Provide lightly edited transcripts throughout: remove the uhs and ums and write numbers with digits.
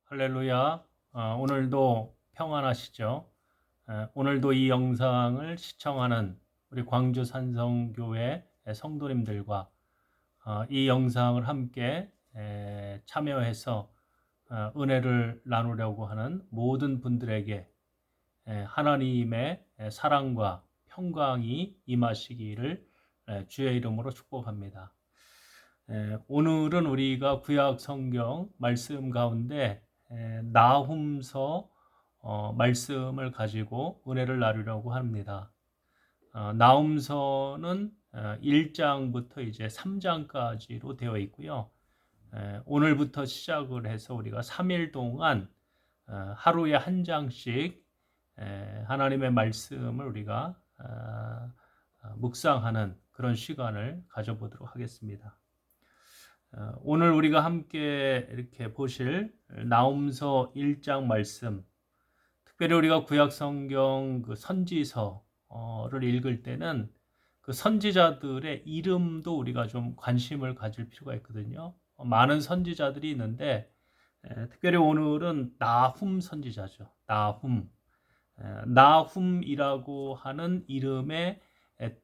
할렐루야. 오늘도 평안하시죠? 오늘도 이 영상을 시청하는 우리 광주 산성교회 성도님들과 이 영상을 함께 참여해서 은혜를 나누려고 하는 모든 분들에게 하나님의 사랑과 평강이 임하시기를 주의 이름으로 축복합니다. 오늘은 우리가 구약 성경 말씀 가운데 나훔서 말씀을 가지고 은혜를 나누려고 합니다. 나훔서는 1장부터 이제 3장까지로 되어 있고요. 오늘부터 시작을 해서 우리가 3일 동안 하루에 한 장씩 하나님의 말씀을 우리가 묵상하는 그런 시간을 가져보도록 하겠습니다. 오늘 우리가 함께 이렇게 보실 나훔서 1장 말씀, 특별히 우리가 구약 성경 그 선지서를 읽을 때는 그 선지자들의 이름도 우리가 좀 관심을 가질 필요가 있거든요. 많은 선지자들이 있는데 특별히 오늘은 나훔 선지자죠. 나훔이라고 하는 이름의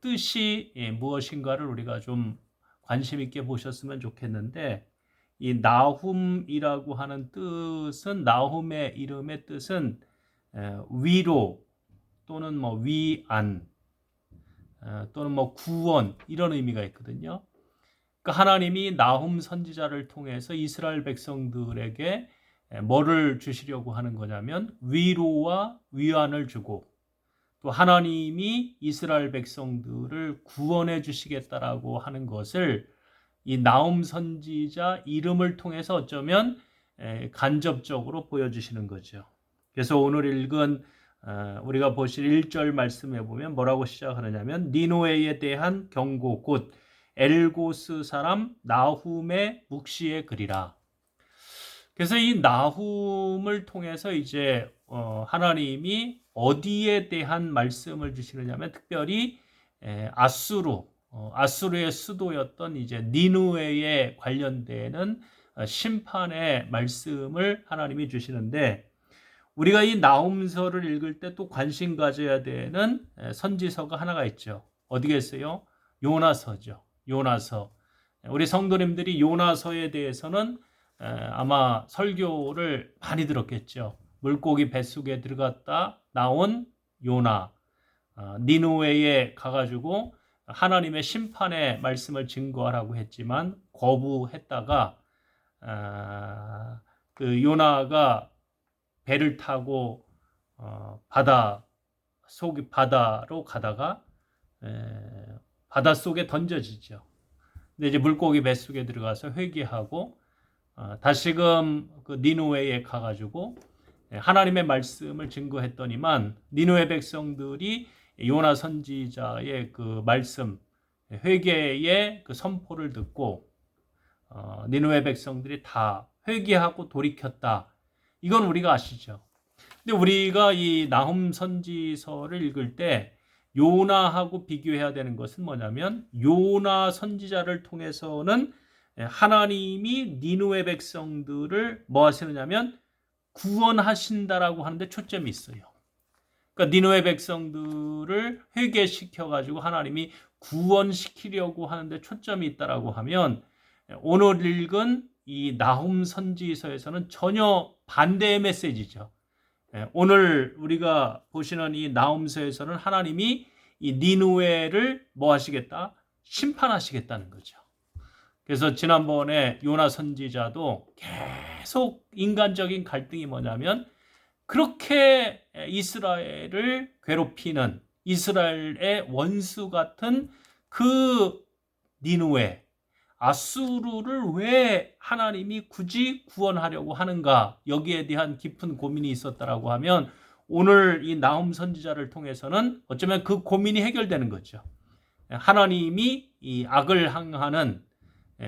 뜻이 무엇인가를 우리가 좀 관심 있게 보셨으면 좋겠는데, 이 나훔이라고 하는 뜻은, 나훔의 이름의 뜻은 위로 또는 뭐 위안 또는 뭐 구원, 이런 의미가 있거든요. 그러니까 하나님이 나훔 선지자를 통해서 이스라엘 백성들에게 뭐를 주시려고 하는 거냐면 위로와 위안을 주고, 또 하나님이 이스라엘 백성들을 구원해 주시겠다라고 하는 것을 이 나훔 선지자 이름을 통해서 어쩌면 간접적으로 보여주시는 거죠. 그래서 오늘 읽은 우리가 보실 1절 말씀에 보면 뭐라고 시작하느냐면 니느웨에 대한 경고 곧 엘고스 사람 나훔의 묵시의 글이라. 그래서 이 나훔을 통해서 이제 하나님이 어디에 대한 말씀을 주시느냐면 특별히 아수르의 수도였던 이제 니느웨에 관련되는 심판의 말씀을 하나님이 주시는데, 우리가 이 나훔서를 읽을 때 또 관심 가져야 되는 선지서가 하나가 있죠. 어디겠어요? 요나서죠. 요나서. 우리 성도님들이 요나서에 대해서는 아마 설교를 많이 들었겠죠. 물고기 뱃속에 들어갔다 나온 요나, 니느웨에 가가지고 하나님의 심판의 말씀을 증거하라고 했지만 거부했다가 그 요나가 배를 타고 바다로 가다가 바다 속에 던져지죠. 근데 이제 물고기 뱃속에 들어가서 회개하고 다시금 그 니느웨에 가가지고 하나님의 말씀을 증거했더니만 니느웨 백성들이 요나 선지자의 그 말씀, 회개의 그 선포를 듣고 니느웨 백성들이 다 회개하고 돌이켰다. 이건 우리가 아시죠. 근데 우리가 이 나훔 선지서를 읽을 때 요나하고 비교해야 되는 것은 뭐냐면, 요나 선지자를 통해서는 하나님이 니느웨 백성들을 뭐 하시느냐면 구원하신다라고 하는데 초점이 있어요. 그러니까 니느웨 백성들을 회개시켜 가지고 하나님이 구원시키려고 하는데 초점이 있다라고 하면, 오늘 읽은 이 나훔 선지서에서는 전혀 반대의 메시지죠. 오늘 우리가 보시는 이 나훔서에서는 하나님이 이 니느웨를 뭐 하시겠다? 심판하시겠다는 거죠. 그래서 지난번에 요나 선지자도 계속 인간적인 갈등이 뭐냐면, 그렇게 이스라엘을 괴롭히는 이스라엘의 원수 같은 그 니느웨, 아수르를 왜 하나님이 굳이 구원하려고 하는가, 여기에 대한 깊은 고민이 있었다라고 하면, 오늘 이 나훔 선지자를 통해서는 어쩌면 그 고민이 해결되는 거죠. 하나님이 이 악을 항하는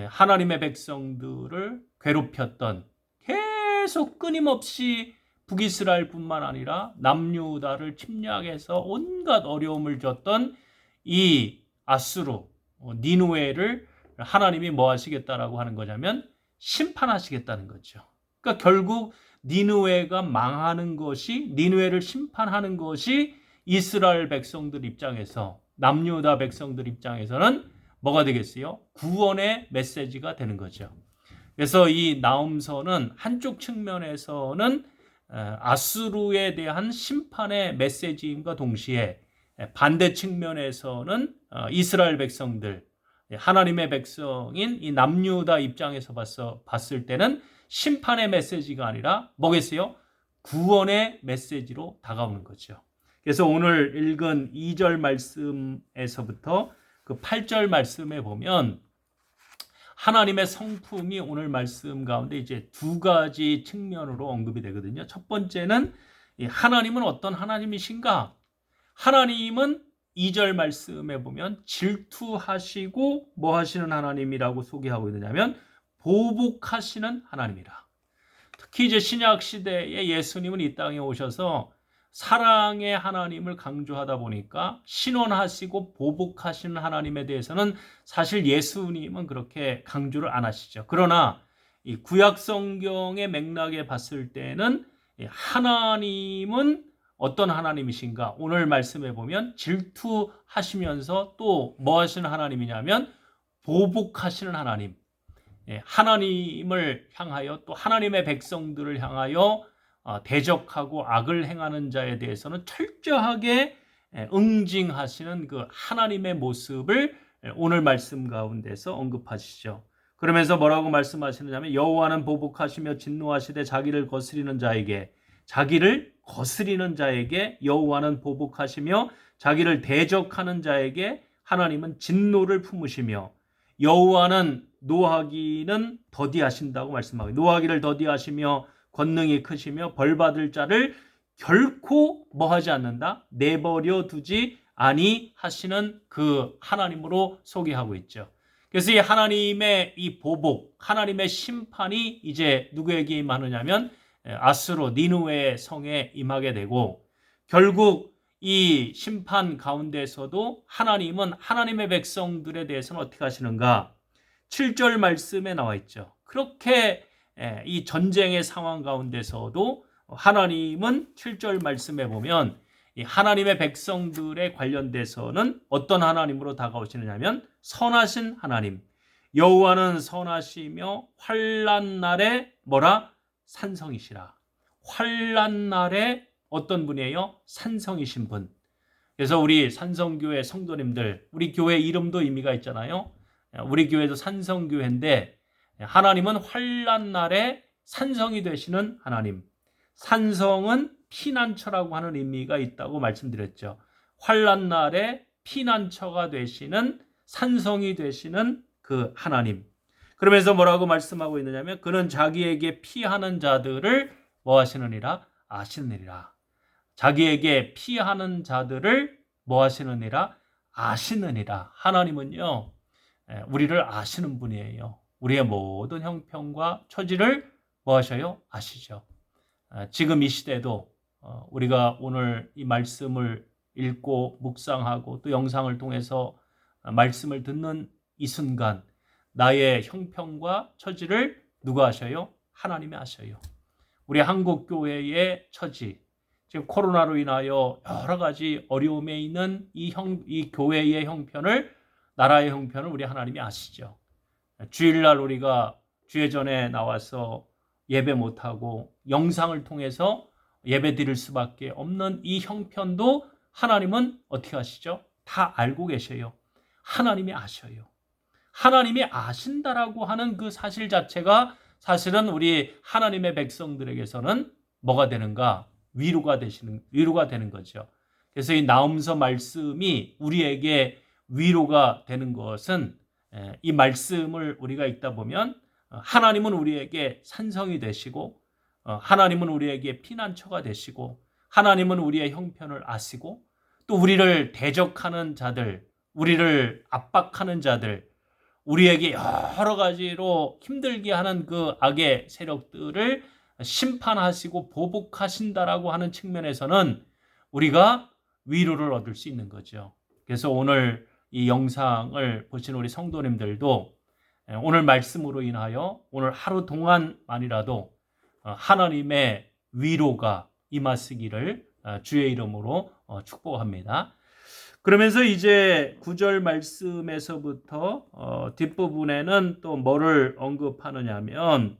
하나님의 백성들을 괴롭혔던, 계속 끊임없이 북이스라엘뿐만 아니라 남유다를 침략해서 온갖 어려움을 줬던 이 아수르, 니느웨를 하나님이 뭐 하시겠다라고 하는 거냐면 심판하시겠다는 거죠. 그러니까 결국 니느웨가 망하는 것이, 니느웨를 심판하는 것이 이스라엘 백성들 입장에서, 남유다 백성들 입장에서는 뭐가 되겠어요? 구원의 메시지가 되는 거죠. 그래서 이 나훔서는 한쪽 측면에서는 아수르에 대한 심판의 메시지임과 동시에 반대 측면에서는 이스라엘 백성들, 하나님의 백성인 이 남유다 입장에서 봤을 때는 심판의 메시지가 아니라 뭐겠어요? 구원의 메시지로 다가오는 거죠. 그래서 오늘 읽은 2절 말씀에서부터 그 8절 말씀에 보면 하나님의 성품이 오늘 말씀 가운데 이제 두 가지 측면으로 언급이 되거든요. 첫 번째는 하나님은 어떤 하나님이신가? 하나님은 2절 말씀에 보면 질투하시고 뭐 하시는 하나님이라고 소개하고 있느냐면 보복하시는 하나님이라. 특히 이제 신약 시대에 예수님은 이 땅에 오셔서 사랑의 하나님을 강조하다 보니까 신원하시고 보복하시는 하나님에 대해서는 사실 예수님은 그렇게 강조를 안 하시죠. 그러나 이 구약 성경의 맥락에 봤을 때는 하나님은 어떤 하나님이신가? 오늘 말씀해 보면 질투하시면서 또 뭐 하시는 하나님이냐면 보복하시는 하나님. 하나님을 향하여 또 하나님의 백성들을 향하여 대적하고 악을 행하는 자에 대해서는 철저하게 응징하시는 그 하나님의 모습을 오늘 말씀 가운데서 언급하시죠. 그러면서 뭐라고 말씀하시느냐면 여호와는 보복하시며 진노하시되 자기를 거스리는 자에게 여호와는 보복하시며 자기를 대적하는 자에게 하나님은 진노를 품으시며 여호와는 노하기는 더디하신다고 말씀하고 노하기를 더디하시며 권능이 크시며 벌받을 자를 결코 뭐하지 않는다? 내버려 두지 아니하시는 그 하나님으로 소개하고 있죠. 그래서 이 하나님의 이 보복, 하나님의 심판이 이제 누구에게 임하느냐면 아수르 니느웨 성에 임하게 되고 결국 이 심판 가운데서도 하나님은 하나님의 백성들에 대해서는 어떻게 하시는가? 7절 말씀에 나와 있죠. 그렇게 이 전쟁의 상황 가운데서도 하나님은 7절 말씀에 보면 이 하나님의 백성들에 관련돼서는 어떤 하나님으로 다가오시느냐면 선하신 하나님. 여호와는 선하시며 환난 날에 뭐라? 산성이시라. 환난 날에 어떤 분이에요? 산성이신 분. 그래서 우리 산성교회 성도님들, 우리 교회 이름도 의미가 있잖아요. 우리 교회도 산성교회인데 하나님은 환난 날에 산성이 되시는 하나님. 산성은 피난처라고 하는 의미가 있다고 말씀드렸죠. 환난 날에 피난처가 되시는 산성이 되시는 그 하나님. 그러면서 뭐라고 말씀하고 있느냐면 그는 자기에게 피하는 자들을 뭐 하시느니라? 아시느니라. 자기에게 피하는 자들을 뭐 하시느니라? 아시느니라. 하나님은요, 우리를 아시는 분이에요. 우리의 모든 형편과 처지를 뭐 하셔요? 아시죠. 지금 이 시대도 우리가 오늘 이 말씀을 읽고 묵상하고 또 영상을 통해서 말씀을 듣는 이 순간 나의 형편과 처지를 누가 아셔요? 하나님이 아셔요. 우리 한국교회의 처지, 지금 코로나로 인하여 여러 가지 어려움에 있는 이 교회의 형편을, 나라의 형편을 우리 하나님이 아시죠. 주일날 우리가 주예전에 나와서 예배 못하고 영상을 통해서 예배 드릴 수밖에 없는 이 형편도 하나님은 어떻게 하시죠? 다 알고 계셔요. 하나님이 아셔요. 하나님이 아신다라고 하는 그 사실 자체가 사실은 우리 하나님의 백성들에게서는 뭐가 되는가? 위로가 되는 거죠. 그래서 이 나훔서 말씀이 우리에게 위로가 되는 것은 이 말씀을 우리가 읽다 보면 하나님은 우리에게 산성이 되시고 하나님은 우리에게 피난처가 되시고 하나님은 우리의 형편을 아시고 또 우리를 대적하는 자들, 우리를 압박하는 자들, 우리에게 여러 가지로 힘들게 하는 그 악의 세력들을 심판하시고 보복하신다라고 하는 측면에서는 우리가 위로를 얻을 수 있는 거죠. 그래서 오늘 이 영상을 보시는 우리 성도님들도 오늘 말씀으로 인하여 오늘 하루 동안만이라도 하나님의 위로가 임하시기를 주의 이름으로 축복합니다. 그러면서 이제 9절 말씀에서부터 뒷부분에는 또 뭐를 언급하느냐 하면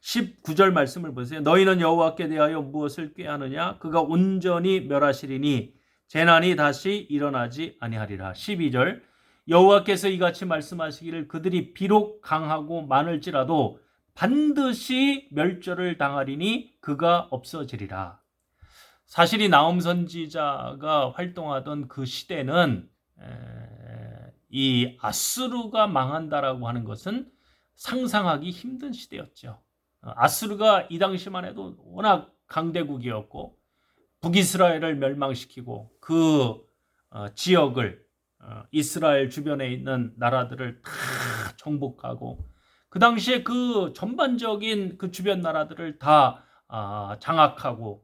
19절 말씀을 보세요. 너희는 여호와께 대하여 무엇을 꾀하느냐? 그가 온전히 멸하시리니 재난이 다시 일어나지 아니하리라. 12절 여호와께서 이같이 말씀하시기를 그들이 비록 강하고 많을지라도 반드시 멸절을 당하리니 그가 없어지리라. 사실 이 나홈 선지자가 활동하던 그 시대는 이 아수르가 망한다라고 하는 것은 상상하기 힘든 시대였죠. 아수르가 이 당시만 해도 워낙 강대국이었고 북이스라엘을 멸망시키고 그 지역을 이스라엘 주변에 있는 나라들을 다 정복하고 그 당시에 그 전반적인 그 주변 나라들을 다 장악하고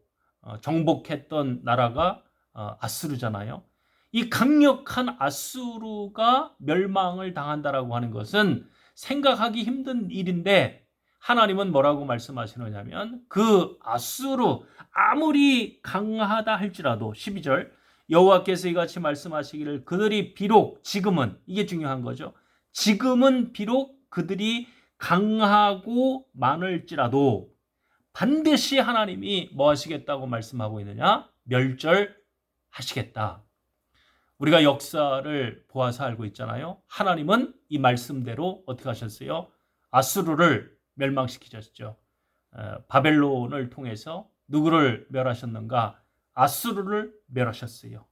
정복했던 나라가 아수르잖아요. 이 강력한 아수르가 멸망을 당한다라고 하는 것은 생각하기 힘든 일인데 하나님은 뭐라고 말씀하시느냐면 그 아수르 아무리 강하다 할지라도 12절 여호와께서 이같이 말씀하시기를 그들이 비록 지금은 이게 중요한 거죠. 지금은 비록 그들이 강하고 많을지라도 반드시 하나님이 뭐 하시겠다고 말씀하고 있느냐? 멸절하시겠다. 우리가 역사를 보아서 알고 있잖아요. 하나님은 이 말씀대로 어떻게 하셨어요? 아수르를 멸망시키셨죠. 바벨론을 통해서 누구를 멸하셨는가? 아수르를 멸하셨어요.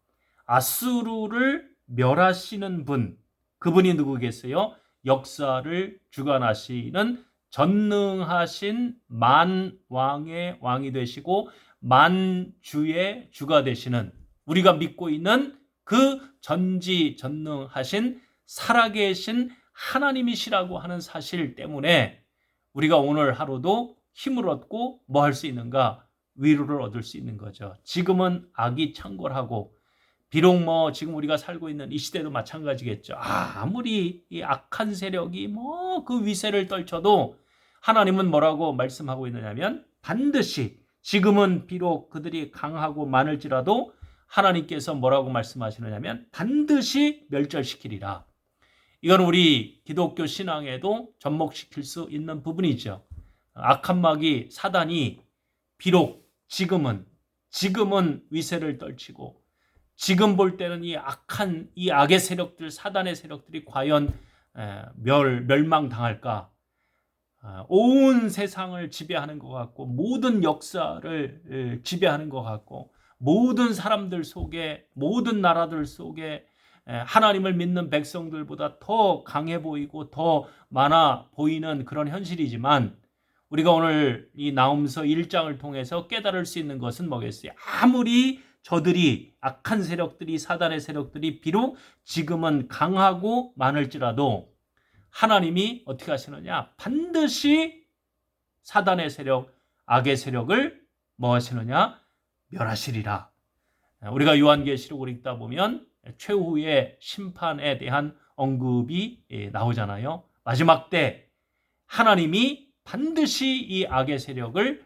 아수르를 멸하시는 분, 그분이 누구겠어요? 역사를 주관하시는 전능하신 만왕의 왕이 되시고 만주의 주가 되시는 우리가 믿고 있는 그 전지전능하신 살아계신 하나님이시라고 하는 사실 때문에 우리가 오늘 하루도 힘을 얻고 뭐 할 수 있는가? 위로를 얻을 수 있는 거죠. 지금은 악이 창궐하고 비록 뭐 지금 우리가 살고 있는 이 시대도 마찬가지겠죠. 아무리 이 악한 세력이 뭐 그 위세를 떨쳐도 하나님은 뭐라고 말씀하고 있느냐면 반드시 지금은 비록 그들이 강하고 많을지라도 하나님께서 뭐라고 말씀하시느냐면 반드시 멸절시키리라. 이건 우리 기독교 신앙에도 접목시킬 수 있는 부분이죠. 악한 마귀 사단이 비록 지금은 위세를 떨치고 지금 볼 때는 이 악한 이 악의 세력들 사단의 세력들이 과연 멸망당할까? 온 세상을 지배하는 것 같고 모든 역사를 지배하는 것 같고 모든 사람들 속에 모든 나라들 속에 하나님을 믿는 백성들보다 더 강해 보이고 더 많아 보이는 그런 현실이지만 우리가 오늘 이 나홈서 1장을 통해서 깨달을 수 있는 것은 뭐겠어요? 아무리 저들이 악한 세력들이 사단의 세력들이 비록 지금은 강하고 많을지라도 하나님이 어떻게 하시느냐? 반드시 사단의 세력, 악의 세력을 뭐 하시느냐? 멸하시리라. 우리가 요한계시록을 읽다 보면 최후의 심판에 대한 언급이 나오잖아요. 마지막 때 하나님이 반드시 이 악의 세력을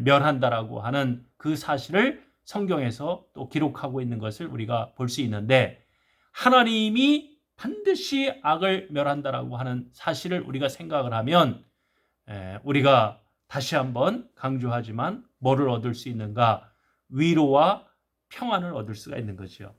멸한다라고 하는 그 사실을 성경에서 또 기록하고 있는 것을 우리가 볼 수 있는데 하나님이 반드시 악을 멸한다라고 하는 사실을 우리가 생각을 하면 우리가 다시 한번 강조하지만 뭐를 얻을 수 있는가? 위로와 평안을 얻을 수가 있는 거죠.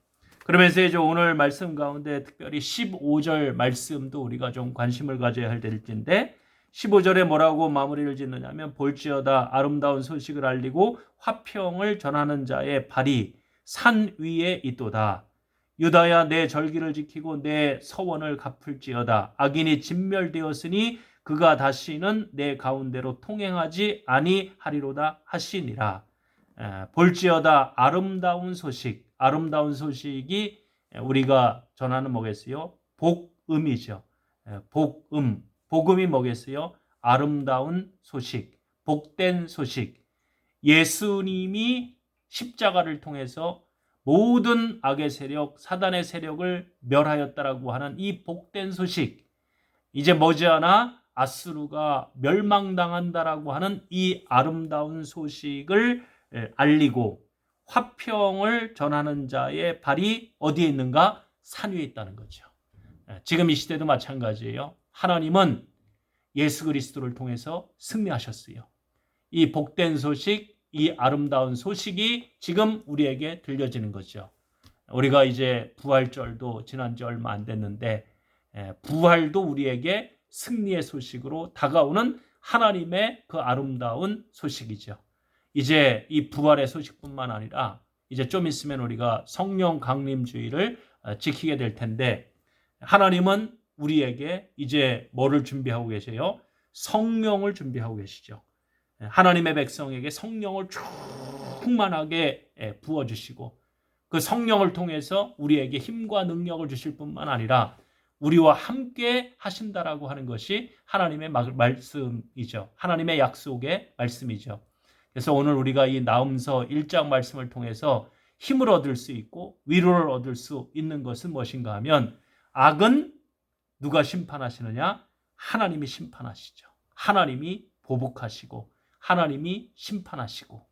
그러면서 이제 오늘 말씀 가운데 특별히 15절 말씀도 우리가 좀 관심을 가져야 할 텐데 15절에 뭐라고 마무리를 짓느냐면 볼지어다 아름다운 소식을 알리고 화평을 전하는 자의 발이 산 위에 있도다. 유다야 내 절기를 지키고 내 서원을 갚을지어다. 악인이 진멸되었으니 그가 다시는 내 가운데로 통행하지 아니하리로다 하시니라. 볼지어다 아름다운 소식. 아름다운 소식이 우리가 전하는 뭐겠어요? 복음이죠. 복음. 복음이 뭐겠어요? 아름다운 소식, 복된 소식. 예수님이 십자가를 통해서 모든 악의 세력, 사단의 세력을 멸하였다라고 하는 이 복된 소식. 이제 머지않아 아수르가 멸망당한다라고 하는 이 아름다운 소식을 알리고 화평을 전하는 자의 발이 어디에 있는가? 산 위에 있다는 거죠. 지금 이 시대도 마찬가지예요. 하나님은 예수 그리스도를 통해서 승리하셨어요. 이 복된 소식, 이 아름다운 소식이 지금 우리에게 들려지는 거죠. 우리가 이제 부활절도 지난 지 얼마 안 됐는데 부활도 우리에게 승리의 소식으로 다가오는 하나님의 그 아름다운 소식이죠. 이제 이 부활의 소식뿐만 아니라 이제 좀 있으면 우리가 성령 강림주의를 지키게 될 텐데 하나님은 우리에게 이제 뭐를 준비하고 계세요? 성령을 준비하고 계시죠. 하나님의 백성에게 성령을 충만하게 부어주시고 그 성령을 통해서 우리에게 힘과 능력을 주실 뿐만 아니라 우리와 함께 하신다라고 하는 것이 하나님의 말씀이죠. 하나님의 약속의 말씀이죠. 그래서 오늘 우리가 이 나훔서 1장 말씀을 통해서 힘을 얻을 수 있고 위로를 얻을 수 있는 것은 무엇인가 하면 악은 누가 심판하시느냐? 하나님이 심판하시죠. 하나님이 보복하시고 하나님이 심판하시고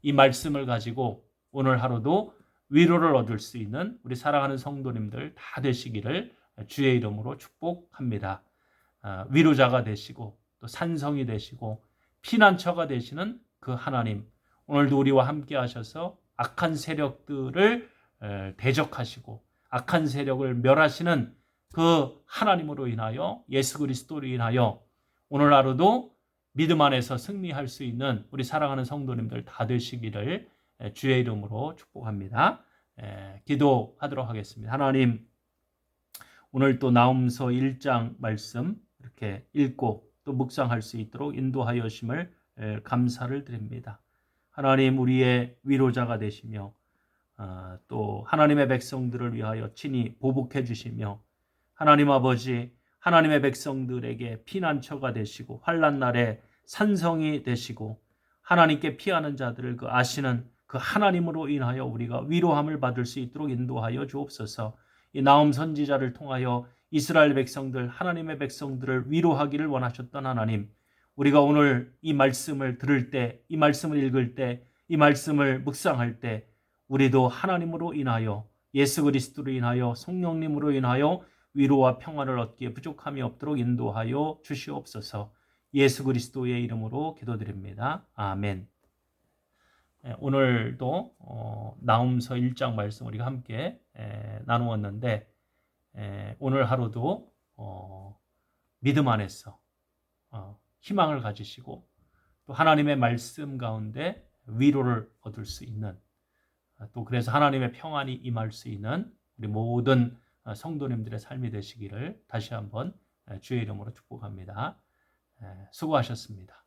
이 말씀을 가지고 오늘 하루도 위로를 얻을 수 있는 우리 사랑하는 성도님들 다 되시기를 주의 이름으로 축복합니다. 위로자가 되시고 또 산성이 되시고 피난처가 되시는 그 하나님 오늘도 우리와 함께 하셔서 악한 세력들을 대적하시고 악한 세력을 멸하시는 그 하나님으로 인하여 예수 그리스도로 인하여 오늘 하루도 믿음 안에서 승리할 수 있는 우리 사랑하는 성도님들 다 되시기를 주의 이름으로 축복합니다. 기도하도록 하겠습니다. 하나님 오늘 또 나훔서 1장 말씀 이렇게 읽고 또 묵상할 수 있도록 인도하여 주심을 감사를 드립니다. 하나님 우리의 위로자가 되시며 또 하나님의 백성들을 위하여 친히 보복해 주시며 하나님 아버지 하나님의 백성들에게 피난처가 되시고 환난 날에 산성이 되시고 하나님께 피하는 자들을 그 아시는 그 하나님으로 인하여 우리가 위로함을 받을 수 있도록 인도하여 주옵소서. 이 나훔 선지자를 통하여 이스라엘 백성들 하나님의 백성들을 위로하기를 원하셨던 하나님 우리가 오늘 이 말씀을 들을 때 이 말씀을 읽을 때 이 말씀을 묵상할 때 우리도 하나님으로 인하여 예수 그리스도로 인하여 성령님으로 인하여 위로와 평안을 얻기에 부족함이 없도록 인도하여 주시옵소서. 예수 그리스도의 이름으로 기도드립니다. 아멘. 오늘도 나훔서 1장 말씀 우리가 함께 나누었는데 오늘 하루도 믿음 안에서 희망을 가지시고 또 하나님의 말씀 가운데 위로를 얻을 수 있는 또 그래서 하나님의 평안이 임할 수 있는 우리 모든 성도님들의 삶이 되시기를 다시 한번 주의 이름으로 축복합니다. 수고하셨습니다.